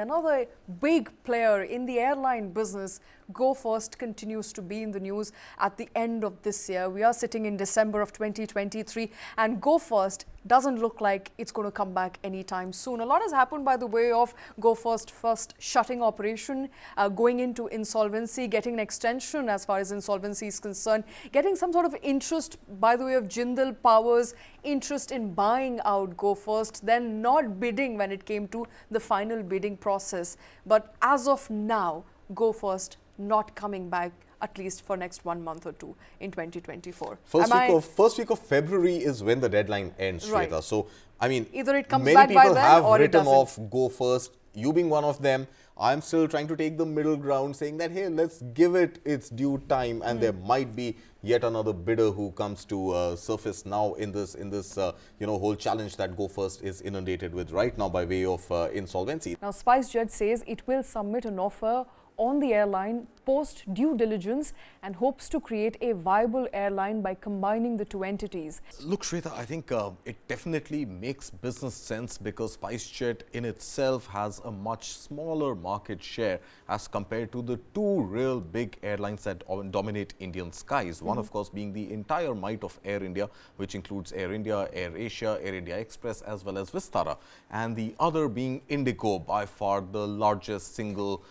Another big player in the airline business, Go First, continues to be in the news at the end of this year. We are sitting in December of 2023 and Go First doesn't look like it's going to come back anytime soon. A lot has happened by the way of Go First first shutting operation, going into insolvency, getting an extension as far as insolvency is concerned, getting some sort of interest by the way of Jindal Power's interest in buying out Go First, then not bidding when it came to the final bidding process. But as of now, Go First not coming back at least for next 1 month or two in 2024. First week of February is when the deadline ends, Right. Shweta. So, I mean, either it comes many back by people then have or it written doesn't. off Go First, you being one of them. I'm still trying to take the middle ground, saying that, hey, let's give it its due time, and there might be yet another bidder who comes to surface now in this whole challenge that Go First is inundated with right now by way of insolvency. Now, Spice Judge says it will submit an offer on the airline post due diligence and hopes to create a viable airline by combining the two entities. Look, Shweta, I think it definitely makes business sense because SpiceJet in itself has a much smaller market share as compared to the two real big airlines that dominate Indian skies. One, of course, being the entire might of Air India, which includes Air India, Air Asia, Air India Express, as well as Vistara. And the other being Indigo, by far the largest single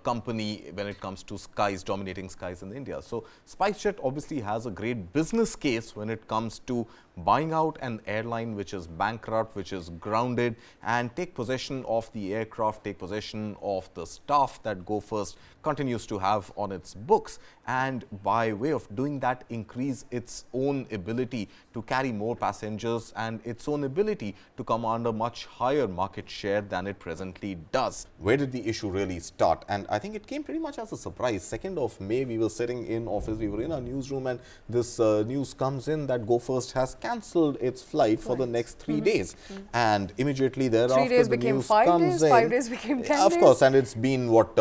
company when it comes to dominating skies in India. So SpiceJet obviously has a great business case when it comes to buying out an airline which is bankrupt, which is grounded, and take possession of the aircraft, take possession of the staff that Go First continues to have on its books, and by way of doing that, increase its own ability to carry more passengers and its own ability to command a much higher market share than it presently does. Where did the issue really start? And I think it came pretty much as a surprise. 2nd of May, we were sitting in office, we were in our newsroom, and this news comes in that Go First has cancelled its flight for the next 3 days. And immediately thereafter, 3 days the became news 5 comes days, in. 5 days became 10 Of days. course, and it's been what,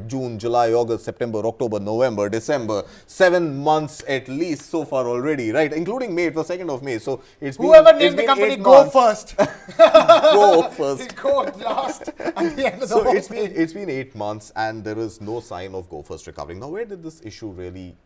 June, July, August, September, October, November, December, 7 months at least so far already, right? Including May, it was 2nd of May. So it's been, whoever it's named the been company 8 Go months. First. Go First. Go last at the end of the So whole it's thing. been 8 months and there is no sign of Go First recovering. Now, where did this issue really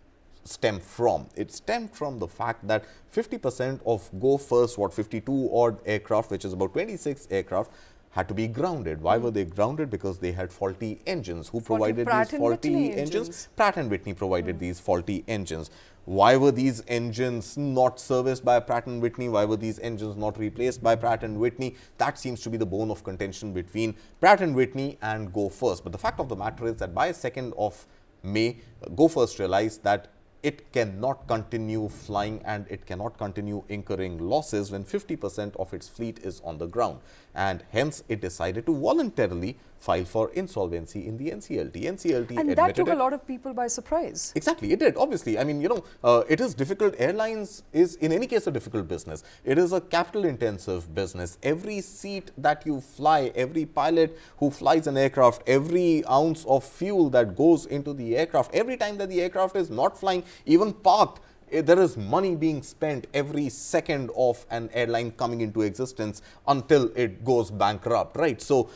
stem from? It stemmed from the fact that 50% of Go First, 52 odd aircraft, which is about 26 aircraft, had to be grounded. Why were they grounded? Because they had faulty engines. Who provided Pratt these and faulty Whitney engines? Pratt and Whitney provided these faulty engines. Why were these engines not serviced by Pratt and Whitney? Why were these engines not replaced by Pratt and Whitney? That seems to be the bone of contention between Pratt and Whitney and Go First. But the fact of the matter is that by 2nd of May, Go First realized that it cannot continue flying and it cannot continue incurring losses when 50% of its fleet is on the ground. And hence, it decided to voluntarily file for insolvency in the NCLT. NCLT And that took a lot of people by surprise. Exactly, it did, obviously. I mean, it is difficult. Airlines is, in any case, a difficult business. It is a capital-intensive business. Every seat that you fly, every pilot who flies an aircraft, every ounce of fuel that goes into the aircraft, every time that the aircraft is not flying, even parked, there is money being spent every second of an airline coming into existence until it goes bankrupt, right? So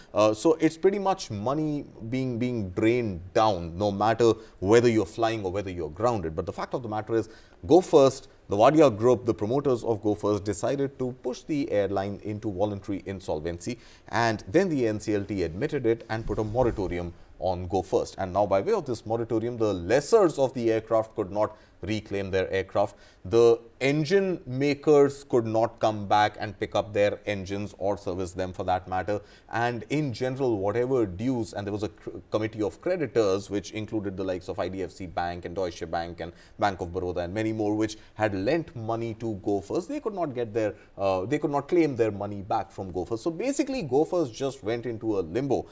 it's pretty much money being drained down, no matter whether you're flying or whether you're grounded. But the fact of the matter is, Go First, the Wadia Group, the promoters of Go First, decided to push the airline into voluntary insolvency, and then the NCLT admitted it and put a moratorium on Go First. And now, by way of this moratorium, the lessors of the aircraft could not reclaim their aircraft. The engine makers could not come back and pick up their engines or service them for that matter. And in general, whatever dues, and there was a committee of creditors which included the likes of IDFC Bank and Deutsche Bank and Bank of Baroda and many more, which had lent money to Go First, they could not get their, they could not claim their money back from Go First. So basically, Go First just went into a limbo,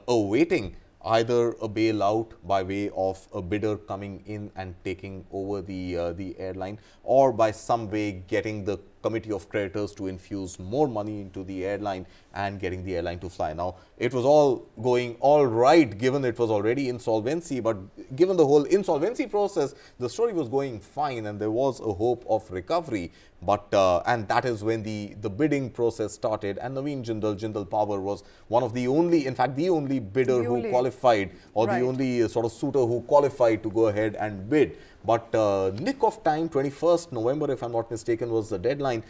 awaiting either a bailout by way of a bidder coming in and taking over the airline, or by some way getting the committee of creditors to infuse more money into the airline and getting the airline to fly. Now, it was all going all right given it was already insolvency, but given the whole insolvency process, the story was going fine and there was a hope of recovery. But and that is when the bidding process started, and Naveen Jindal Power was one of the only, in fact, the only bidder who qualified, or the only sort of suitor who qualified to go ahead and bid. But nick of time, 21st November, if I'm not mistaken, was the deadline.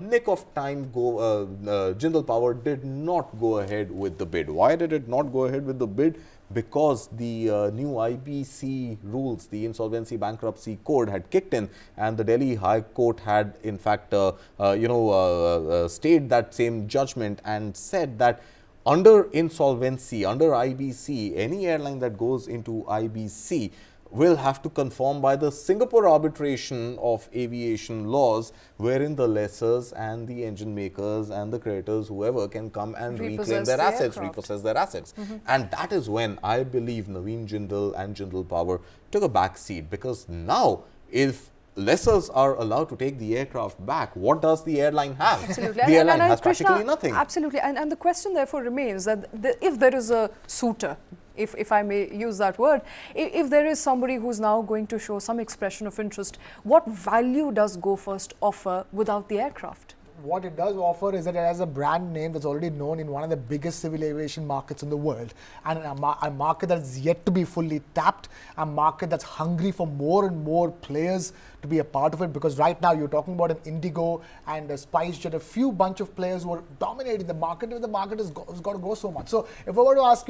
Nick of time, Jindal Power did not go ahead with the bid. Why did it not go ahead with the bid? Because the new IBC rules, the Insolvency Bankruptcy Code, had kicked in, and the Delhi High Court had, in fact, stayed that same judgment and said that under insolvency, under IBC, any airline that goes into IBC will have to conform by the Singapore arbitration of aviation laws, wherein the lessors and the engine makers and the creditors, whoever, can come and reclaim their assets, repossess their assets. And that is when I believe Naveen Jindal and Jindal Power took a back seat, because now if lessors are allowed to take the aircraft back, what does the airline have? Absolutely. The airline has Krishna, practically nothing. Absolutely. And the question therefore remains that if there is a suitor, if I may use that word, if there is somebody who's now going to show some expression of interest, what value does Go First offer without the aircraft? What it does offer is that it has a brand name that's already known in one of the biggest civil aviation markets in the world, and a market that's yet to be fully tapped, a market that's hungry for more and more players to be a part of it, because right now you're talking about an Indigo and a SpiceJet, a few bunch of players who are dominating the market, and the market has got to grow so much. So if I were to ask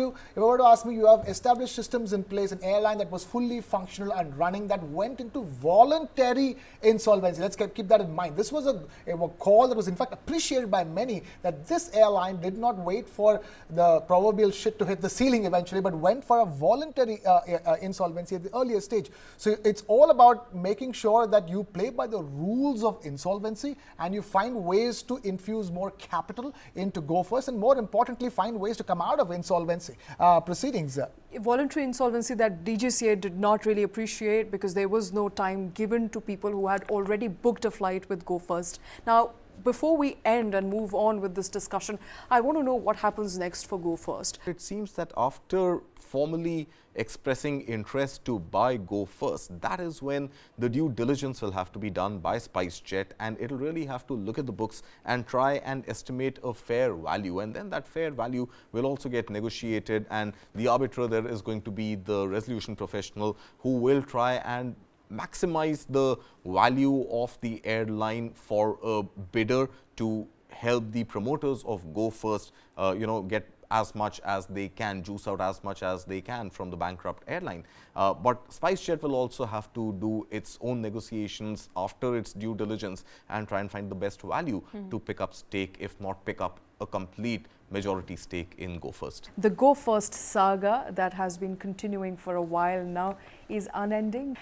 me, you have established systems in place, an airline that was fully functional and running, that went into voluntary insolvency. Let's keep that in mind. This was a call that was in fact appreciated by many, that this airline did not wait for the proverbial shit to hit the ceiling eventually, but went for a voluntary insolvency at the earlier stage. So it's all about making sure that you play by the rules of insolvency and you find ways to infuse more capital into Go First, and more importantly, find ways to come out of insolvency proceedings. Voluntary insolvency that DGCA did not really appreciate, because there was no time given to people who had already booked a flight with Go First. Now, before we end and move on with this discussion, I want to know what happens next for Go First. It seems that after formally expressing interest to buy Go First, that is when the due diligence will have to be done by SpiceJet, and it'll really have to look at the books and try and estimate a fair value, and then that fair value will also get negotiated, and the arbiter there is going to be the resolution professional who will try and maximize the value of the airline for a bidder to help the promoters of Go First, get as much as they can, juice out as much as they can from the bankrupt airline. But SpiceJet will also have to do its own negotiations after its due diligence and try and find the best value to pick up stake, if not pick up a complete majority stake in Go First. The Go First saga that has been continuing for a while now is unending.